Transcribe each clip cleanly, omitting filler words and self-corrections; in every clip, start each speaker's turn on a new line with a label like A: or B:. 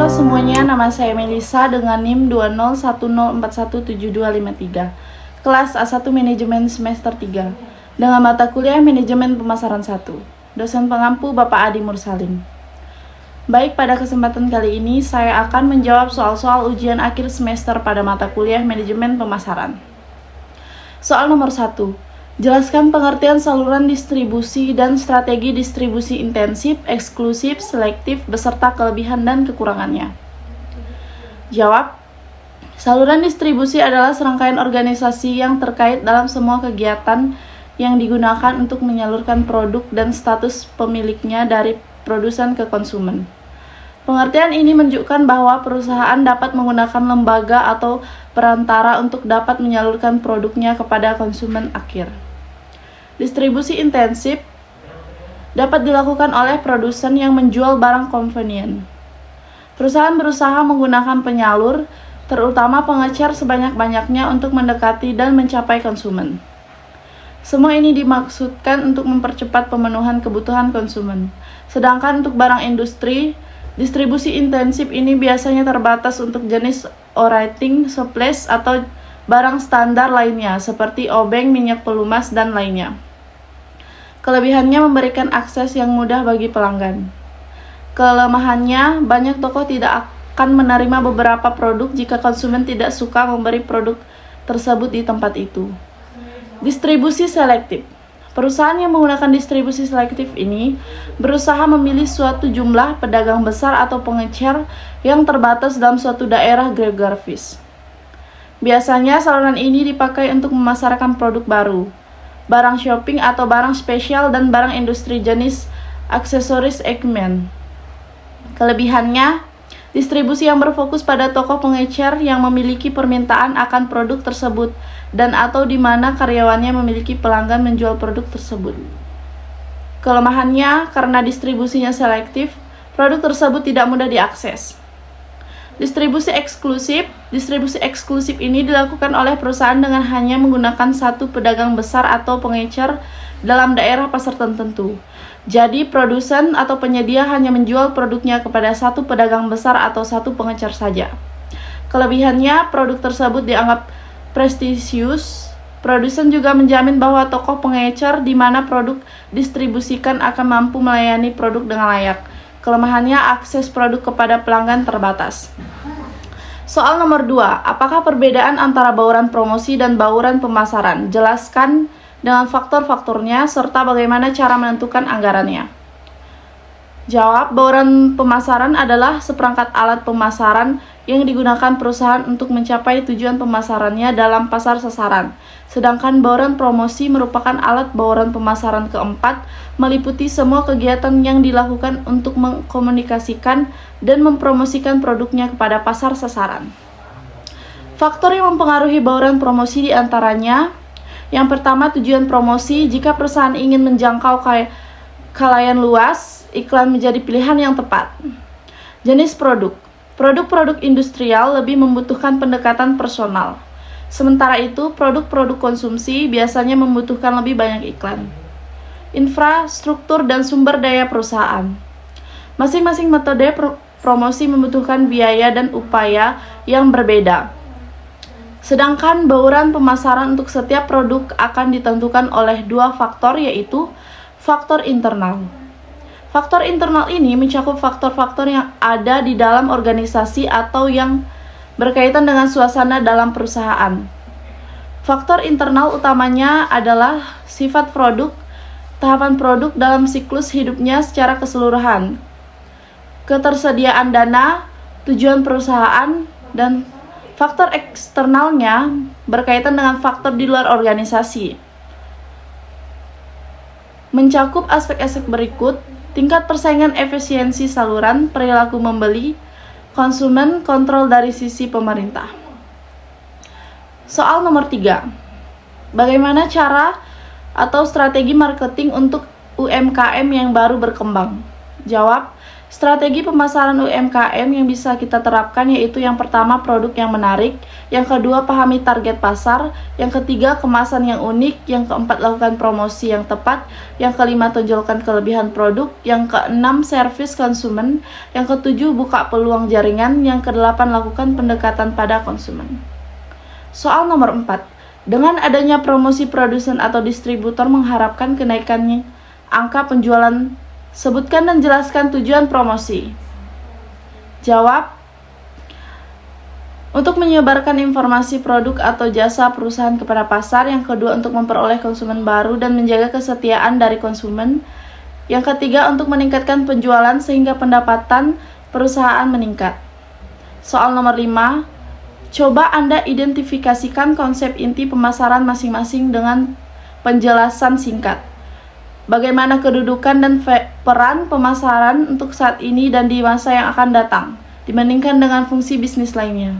A: Halo semuanya, nama saya Melisa dengan NIM 20104172553. Kelas A1 Manajemen semester 3 dengan mata kuliah Manajemen Pemasaran 1. Dosen pengampu Bapak Adi Mursalim. Baik, pada kesempatan kali ini saya akan menjawab soal-soal ujian akhir semester pada mata kuliah Manajemen Pemasaran. Soal nomor 1. Jelaskan pengertian saluran distribusi dan strategi distribusi intensif, eksklusif, selektif, beserta kelebihan dan kekurangannya. Jawab. Saluran distribusi adalah serangkaian organisasi yang terkait dalam semua kegiatan yang digunakan untuk menyalurkan produk dan status pemiliknya dari produsen ke konsumen. Pengertian ini menunjukkan bahwa perusahaan dapat menggunakan lembaga atau perantara untuk dapat menyalurkan produknya kepada konsumen akhir. Distribusi intensif dapat dilakukan oleh produsen yang menjual barang convenient. Perusahaan berusaha menggunakan penyalur, terutama pengecer sebanyak-banyaknya untuk mendekati dan mencapai konsumen. Semua ini dimaksudkan untuk mempercepat pemenuhan kebutuhan konsumen. Sedangkan untuk barang industri, distribusi intensif ini biasanya terbatas untuk jenis operating supplies atau barang standar lainnya seperti obeng, minyak pelumas, dan lainnya. Kelebihannya memberikan akses yang mudah bagi pelanggan. Kelemahannya, banyak toko tidak akan menerima beberapa produk jika konsumen tidak suka memberi produk tersebut di tempat itu. Distribusi selektif. Perusahaan yang menggunakan distribusi selektif ini berusaha memilih suatu jumlah pedagang besar atau pengecer yang terbatas dalam suatu daerah geografis. Biasanya saluran ini dipakai untuk memasarkan produk baru, barang shopping atau barang spesial, dan barang industri jenis aksesoris equipment. Kelebihannya, distribusi yang berfokus pada toko pengecer yang memiliki permintaan akan produk tersebut dan atau di mana karyawannya memiliki pelanggan menjual produk tersebut. Kelemahannya, karena distribusinya selektif, produk tersebut tidak mudah diakses. Distribusi eksklusif ini dilakukan oleh perusahaan dengan hanya menggunakan satu pedagang besar atau pengecer dalam daerah pasar tertentu. Jadi, produsen atau penyedia hanya menjual produknya kepada satu pedagang besar atau satu pengecer saja. Kelebihannya, produk tersebut dianggap prestisius. Produsen juga menjamin bahwa toko pengecer di mana produk distribusikan akan mampu melayani produk dengan layak. Kelemahannya, akses produk kepada pelanggan terbatas. Soal nomor 2. Apakah perbedaan antara bauran promosi dan bauran pemasaran? Jelaskan dengan faktor-faktornya serta bagaimana cara menentukan anggarannya. Jawab. Bauran pemasaran adalah seperangkat alat pemasaran yang digunakan perusahaan untuk mencapai tujuan pemasarannya dalam pasar sasaran. Sedangkan bauran promosi merupakan alat bauran pemasaran keempat, meliputi semua kegiatan yang dilakukan untuk mengkomunikasikan dan mempromosikan produknya kepada pasar sasaran. Faktor yang mempengaruhi bauran promosi diantaranya: yang pertama, tujuan promosi. Jika perusahaan ingin menjangkau khalayak luas, iklan menjadi pilihan yang tepat. Jenis produk. Produk-produk industrial lebih membutuhkan pendekatan personal. Sementara itu, produk-produk konsumsi biasanya membutuhkan lebih banyak iklan. Infrastruktur dan sumber daya perusahaan. Masing-masing metode promosi membutuhkan biaya dan upaya yang berbeda. Sedangkan bauran pemasaran untuk setiap produk akan ditentukan oleh dua faktor, yaitu faktor internal. Faktor internal ini mencakup faktor-faktor yang ada di dalam organisasi atau yang berkaitan dengan suasana dalam perusahaan. Faktor internal utamanya adalah sifat produk, tahapan produk dalam siklus hidupnya secara keseluruhan, ketersediaan dana, tujuan perusahaan, dan faktor eksternalnya berkaitan dengan faktor di luar organisasi. Mencakup aspek-aspek berikut: tingkat persaingan, efisiensi saluran, perilaku membeli, konsumen, kontrol dari sisi pemerintah. Soal nomor 3. Bagaimana cara atau strategi marketing untuk UMKM yang baru berkembang? Jawab. Strategi pemasaran UMKM yang bisa kita terapkan yaitu yang pertama produk yang menarik, yang kedua pahami target pasar, yang ketiga kemasan yang unik, yang keempat lakukan promosi yang tepat, yang kelima tonjolkan kelebihan produk, yang keenam servis konsumen, yang ketujuh buka peluang jaringan, yang kedelapan lakukan pendekatan pada konsumen. Soal nomor 4. Dengan adanya promosi produsen atau distributor mengharapkan kenaikannya angka penjualan. Sebutkan dan jelaskan tujuan promosi. Jawab. Untuk menyebarkan informasi produk atau jasa perusahaan kepada pasar. Yang kedua, untuk memperoleh konsumen baru dan menjaga kesetiaan dari konsumen. Yang ketiga, untuk meningkatkan penjualan sehingga pendapatan perusahaan meningkat. Soal nomor 5. Coba Anda identifikasikan konsep inti pemasaran masing-masing dengan penjelasan singkat. Bagaimana kedudukan dan peran pemasaran untuk saat ini dan di masa yang akan datang dibandingkan dengan fungsi bisnis lainnya?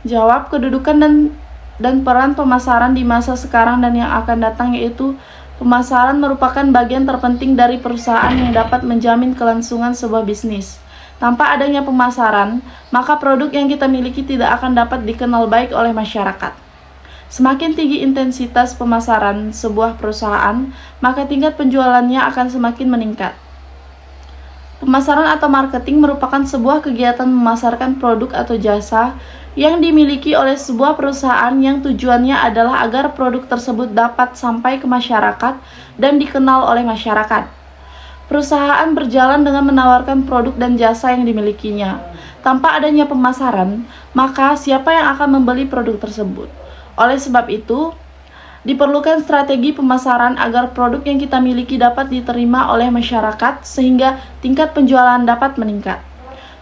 A: Jawab. Kedudukan dan peran pemasaran di masa sekarang dan yang akan datang yaitu pemasaran merupakan bagian terpenting dari perusahaan yang dapat menjamin kelangsungan sebuah bisnis. Tanpa adanya pemasaran, maka produk yang kita miliki tidak akan dapat dikenal baik oleh masyarakat. Semakin tinggi intensitas pemasaran sebuah perusahaan, maka tingkat penjualannya akan semakin meningkat. Pemasaran atau marketing merupakan sebuah kegiatan memasarkan produk atau jasa yang dimiliki oleh sebuah perusahaan yang tujuannya adalah agar produk tersebut dapat sampai ke masyarakat dan dikenal oleh masyarakat. Perusahaan berjalan dengan menawarkan produk dan jasa yang dimilikinya. Tanpa adanya pemasaran, maka siapa yang akan membeli produk tersebut? Oleh sebab itu, diperlukan strategi pemasaran agar produk yang kita miliki dapat diterima oleh masyarakat sehingga tingkat penjualan dapat meningkat.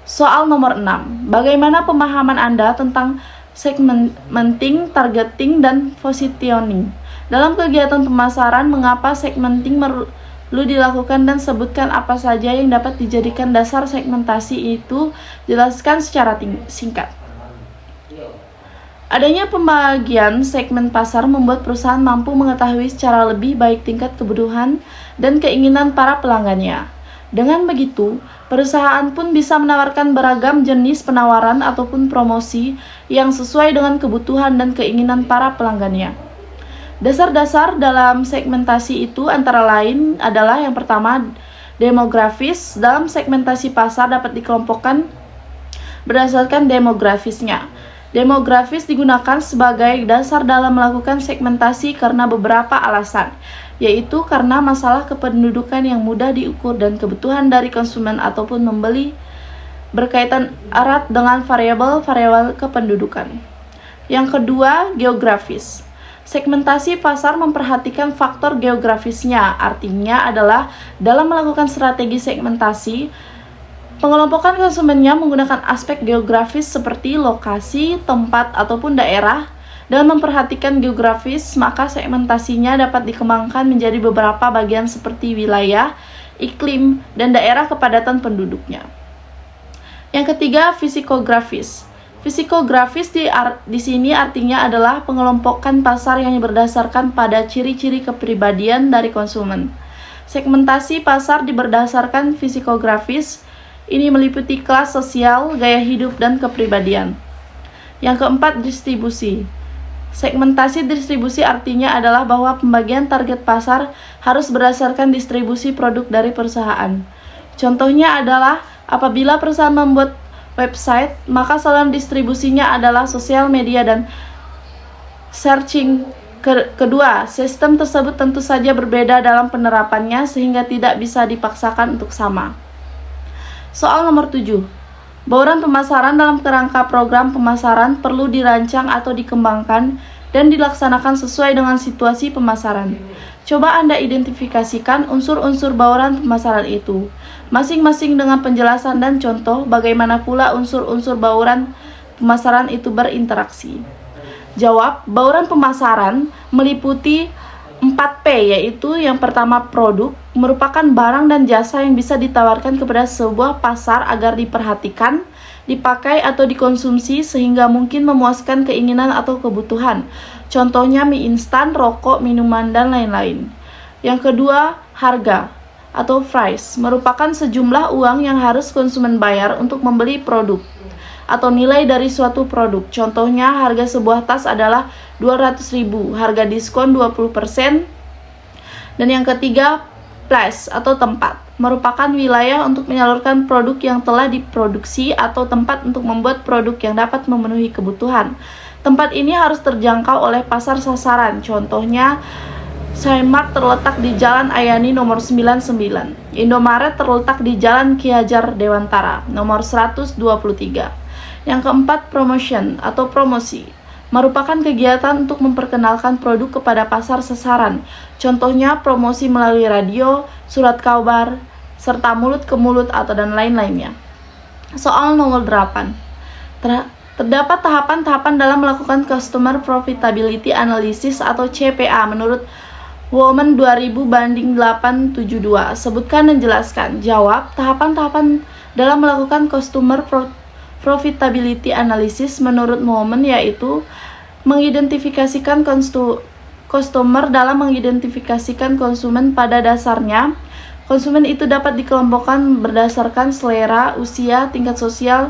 A: Soal nomor 6. Bagaimana pemahaman Anda tentang segmenting, targeting, dan positioning? Dalam kegiatan pemasaran, mengapa segmenting perlu dilakukan dan sebutkan apa saja yang dapat dijadikan dasar segmentasi itu? Jelaskan secara singkat. Adanya pembagian segmen pasar membuat perusahaan mampu mengetahui secara lebih baik tingkat kebutuhan dan keinginan para pelanggannya. Dengan begitu, perusahaan pun bisa menawarkan beragam jenis penawaran ataupun promosi yang sesuai dengan kebutuhan dan keinginan para pelanggannya. Dasar-dasar dalam segmentasi itu antara lain adalah yang pertama, demografis. Dalam segmentasi pasar dapat dikelompokkan berdasarkan demografisnya. Demografis digunakan sebagai dasar dalam melakukan segmentasi karena beberapa alasan, yaitu karena masalah kependudukan yang mudah diukur dan kebutuhan dari konsumen ataupun membeli berkaitan erat dengan variabel-variabel kependudukan. Yang kedua, geografis. Segmentasi pasar memperhatikan faktor geografisnya, artinya adalah dalam melakukan strategi segmentasi, pengelompokan konsumennya menggunakan aspek geografis seperti lokasi, tempat, ataupun daerah. Dalam memperhatikan geografis, maka segmentasinya dapat dikembangkan menjadi beberapa bagian seperti wilayah, iklim, dan daerah kepadatan penduduknya. Yang ketiga, fisikografis. Fisikografis di sini artinya adalah pengelompokan pasar yang berdasarkan pada ciri-ciri kepribadian dari konsumen. Segmentasi pasar berdasarkan fisikografis. Ini meliputi kelas sosial, gaya hidup, dan kepribadian. Yang keempat, distribusi. Segmentasi distribusi artinya adalah bahwa pembagian target pasar harus berdasarkan distribusi produk dari perusahaan. Contohnya adalah apabila perusahaan membuat website, maka saluran distribusinya adalah sosial media dan searching. Kedua, sistem tersebut tentu saja berbeda dalam penerapannya sehingga tidak bisa dipaksakan untuk sama. Soal nomor 7. Bauran pemasaran dalam kerangka program pemasaran perlu dirancang atau dikembangkan dan dilaksanakan sesuai dengan situasi pemasaran. Coba Anda identifikasikan unsur-unsur bauran pemasaran itu, masing-masing dengan penjelasan dan contoh bagaimana pula unsur-unsur bauran pemasaran itu berinteraksi. Jawab. Bauran pemasaran meliputi 4P, yaitu yang pertama produk, merupakan barang dan jasa yang bisa ditawarkan kepada sebuah pasar agar diperhatikan, dipakai atau dikonsumsi sehingga mungkin memuaskan keinginan atau kebutuhan. Contohnya mie instan, rokok, minuman, dan lain-lain. Yang kedua, harga. atau price merupakan sejumlah uang yang harus konsumen bayar untuk membeli produk atau nilai dari suatu produk. Contohnya, harga sebuah tas adalah 200.000, harga diskon 20%. Dan yang ketiga, place atau tempat merupakan wilayah untuk menyalurkan produk yang telah diproduksi atau tempat untuk membuat produk yang dapat memenuhi kebutuhan. Tempat ini harus terjangkau oleh pasar sasaran. Contohnya, Cimart terletak di Jalan Ayani nomor 99. Indomaret terletak di Jalan Ki Hajar Dewantara nomor 123. Yang keempat, promotion atau promosi merupakan kegiatan untuk memperkenalkan produk kepada pasar sasaran. Contohnya promosi melalui radio, surat kabar, serta mulut ke mulut atau dan lain-lainnya. Soal nomor 8. Terdapat tahapan-tahapan dalam melakukan Customer Profitability Analysis atau CPA menurut Women 2000/872. Sebutkan dan jelaskan. Jawab, tahapan-tahapan dalam melakukan Customer Profitability Analysis menurut Women yaitu mengidentifikasikan customer. Dalam mengidentifikasikan konsumen, pada dasarnya konsumen itu dapat dikelompokkan berdasarkan selera, usia, tingkat sosial,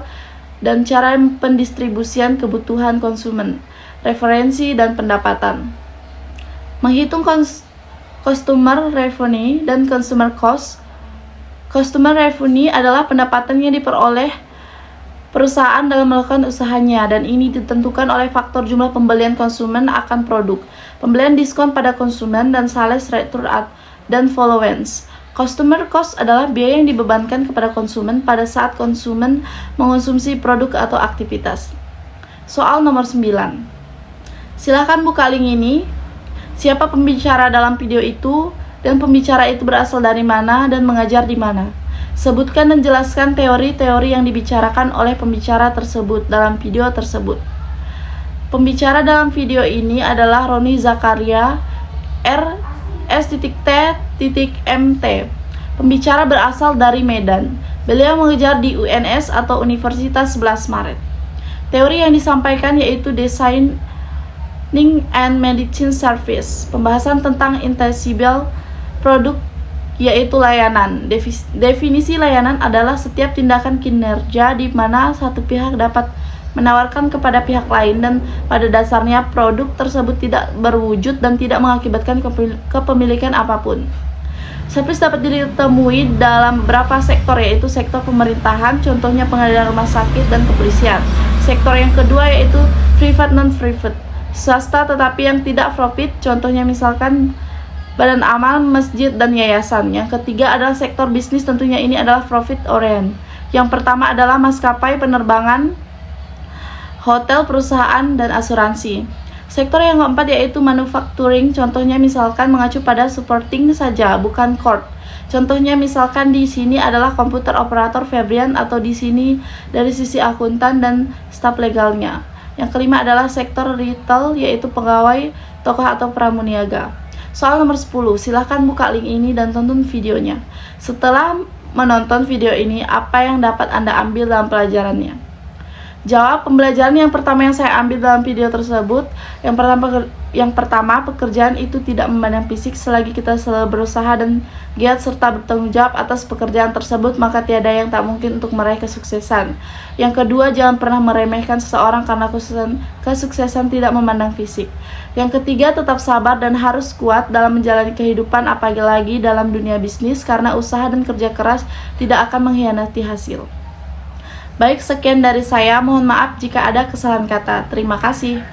A: dan cara pendistribusian kebutuhan konsumen, referensi, dan pendapatan. Menghitung Customer Revenue dan Consumer Cost. Customer Revenue adalah pendapatan yang diperoleh perusahaan dalam melakukan usahanya, dan ini ditentukan oleh faktor jumlah pembelian konsumen akan produk, pembelian diskon pada konsumen, dan sales return dan followance. Customer Cost adalah biaya yang dibebankan kepada konsumen pada saat konsumen mengonsumsi produk atau aktivitas. Soal nomor 9. Silakan buka link ini. Siapa pembicara dalam video itu, dan pembicara itu berasal dari mana dan mengajar di mana. Sebutkan dan jelaskan teori-teori yang dibicarakan oleh pembicara tersebut dalam video tersebut. Pembicara dalam video ini adalah Roni Zakaria, RS.T.MT. Pembicara berasal dari Medan. Beliau mengajar di UNS atau Universitas 11 Maret. Teori yang disampaikan yaitu Designing and Medicine Service. Pembahasan tentang intangible produk yaitu layanan. Definisi layanan adalah setiap tindakan kinerja di mana satu pihak dapat menawarkan kepada pihak lain dan pada dasarnya produk tersebut tidak berwujud dan tidak mengakibatkan kepemilikan apapun. Service dapat ditemui dalam beberapa sektor, yaitu sektor pemerintahan, contohnya pengadilan, rumah sakit, dan kepolisian. Sektor yang kedua yaitu private non-profit, swasta tetapi yang tidak profit, contohnya misalkan badan amal, masjid, dan yayasan. Yang ketiga adalah sektor bisnis, tentunya ini adalah profit orient. Yang pertama adalah maskapai penerbangan, hotel, perusahaan, dan asuransi. Sektor yang keempat yaitu manufacturing, contohnya misalkan mengacu pada supporting saja, bukan core. Contohnya misalkan di sini adalah komputer operator Febrian, atau di sini dari sisi akuntan dan staf legalnya. Yang kelima adalah sektor retail, yaitu pegawai, tokoh, atau pramuniaga. Soal nomor 10, silahkan buka link ini dan tonton videonya. Setelah menonton video ini, apa yang dapat Anda ambil dalam pelajarannya? Jawab, pembelajaran yang pertama yang saya ambil dalam video tersebut, yang pertama, pekerjaan itu tidak memandang fisik. Selagi kita selalu berusaha dan giat serta bertanggung jawab atas pekerjaan tersebut, maka tiada yang tak mungkin untuk meraih kesuksesan. Yang kedua, jangan pernah meremehkan seseorang karena kesuksesan tidak memandang fisik. Yang ketiga, tetap sabar dan harus kuat dalam menjalani kehidupan, apalagi dalam dunia bisnis, karena usaha dan kerja keras tidak akan mengkhianati hasil. Baik, sekian dari saya. Mohon maaf jika ada kesalahan kata. Terima kasih.